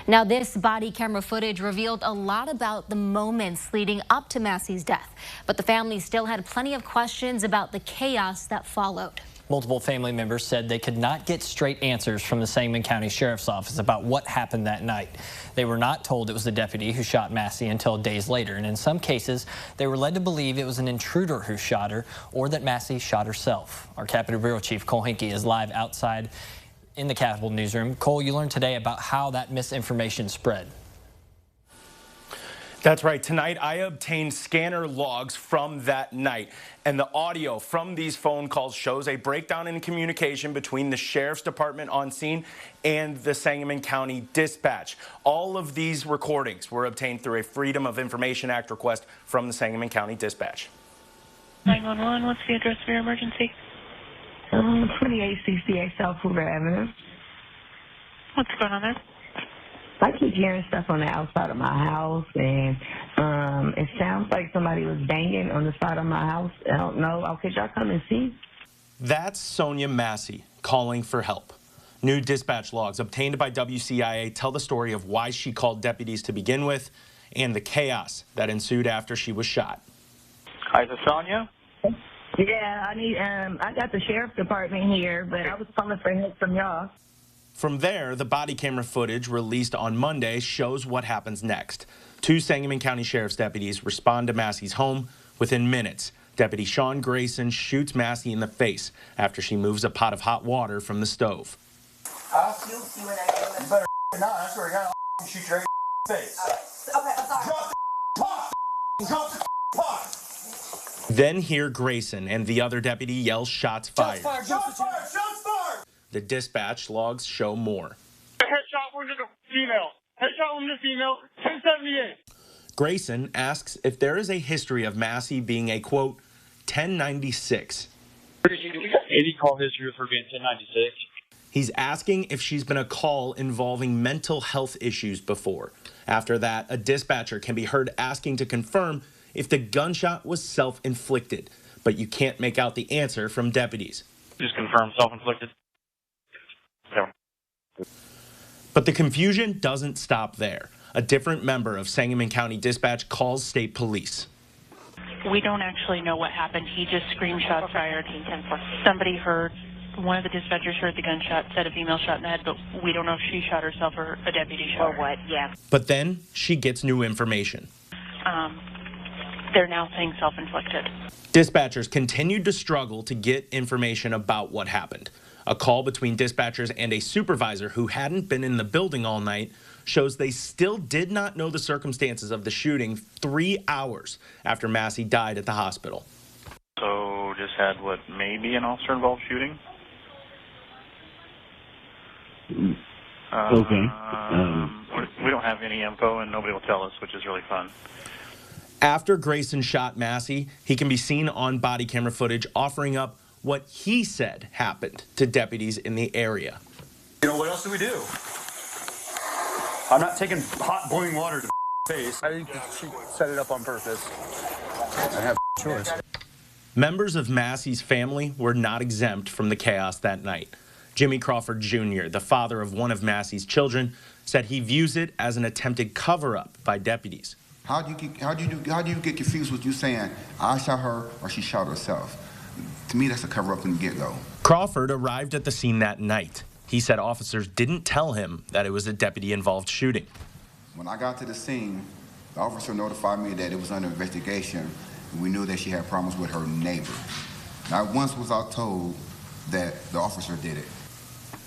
Now, this body camera footage revealed a lot about the moments leading up to Massey's death, but the family still had plenty of questions about the chaos that followed. Multiple family members said they could not get straight answers from the Sangamon County Sheriff's Office about what happened that night. They were not told it was the deputy who shot Massey until days later, and in some cases, they were led to believe it was an intruder who shot her or that Massey shot herself. Our Capitol Bureau Chief Cole Hinkey is live outside in the Capitol newsroom. Cole, you learned today about how that misinformation spread. That's right. Tonight, I obtained scanner logs from that night, and the audio from these phone calls shows a breakdown in communication between the Sheriff's Department on scene and the Sangamon County Dispatch. All of these recordings were obtained through a Freedom of Information Act request from the Sangamon County Dispatch. 911, what's the address for your emergency? 2868 South Hoover Avenue. What's going on there? I keep hearing stuff on the outside of my house, and it sounds like somebody was banging on the side of my house. I don't know. Could y'all come and see? That's Sonya Massey calling for help. New dispatch logs obtained by WCIA tell the story of why she called deputies to begin with and the chaos that ensued after she was shot. Hi, is it Sonya? Yeah, I got the Sheriff's Department here, but I was calling for help from y'all. From there, the body camera footage released on Monday shows what happens next. Two Sangamon County Sheriff's deputies respond to Massey's home within minutes. Deputy Sean Grayson shoots Massey in the face after she moves a pot of hot water from the stove. I'll still see when I go. You better not. I swear to God, I'll shoot your face. Okay, I'm sorry. Drop the pot! Drop the pot! Then hear Grayson and the other deputy yell shots fired. Shots fired! Shots fired! Shots fired! The dispatch logs show more. Headshot wounded female. Headshot wounded female, 1078. Grayson asks if there is a history of Massey being a, quote, 1096. 80 call history for being 1096. He's asking if she's been a call involving mental health issues before. After that, a dispatcher can be heard asking to confirm if the gunshot was self-inflicted, but you can't make out the answer from deputies. Just confirm self-inflicted. But the confusion doesn't stop there. A different member of Sangamon County Dispatch calls state police. We don't actually know what happened. He just screamed shots fired. Somebody heard, one of the dispatchers heard the gunshot, said a female shot in the head, but we don't know if she shot herself or a deputy shot her. Or what, yeah. But then she gets new information. They're now saying self-inflicted. Dispatchers continued to struggle to get information about what happened. A call between dispatchers and a supervisor who hadn't been in the building all night shows they still did not know the circumstances of the shooting 3 hours after Massey died at the hospital. So just had what, maybe an officer-involved shooting? Okay. We don't have any info, and nobody will tell us, which is really fun. After Grayson shot Massey, he can be seen on body camera footage offering up what he said happened to deputies in the area. You know, what else do we do? I'm not taking hot boiling water to the face. I think she set it up on purpose. I have a choice. Members of Massey's family were not exempt from the chaos that night. Jimmy Crawford Jr., the father of one of Massey's children, said he views it as an attempted cover-up by deputies. How do you get confused with you saying I shot her or she shot herself? To me, that's a cover-up from the get-go. Crawford arrived at the scene that night. He said officers didn't tell him that it was a deputy-involved shooting. When I got to the scene, the officer notified me that it was under investigation, and we knew that she had problems with her neighbor. Not once was I told that the officer did it.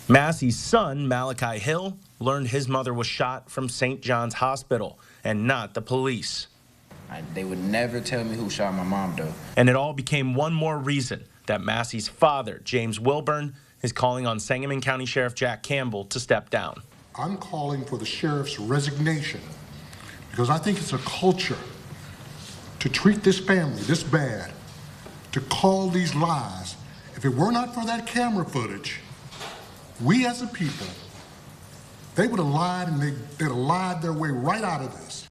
Massey's son, Malachi Hill, learned his mother was shot from St. John's Hospital and not the police. They would never tell me who shot my mom, though. And it all became one more reason that Massey's father, James Wilburn, is calling on Sangamon County Sheriff Jack Campbell to step down. I'm calling for the sheriff's resignation because I think it's a culture to treat this family this bad, to call these lies. If it were not for that camera footage, we as a people, they would have lied and they'd have lied their way right out of this.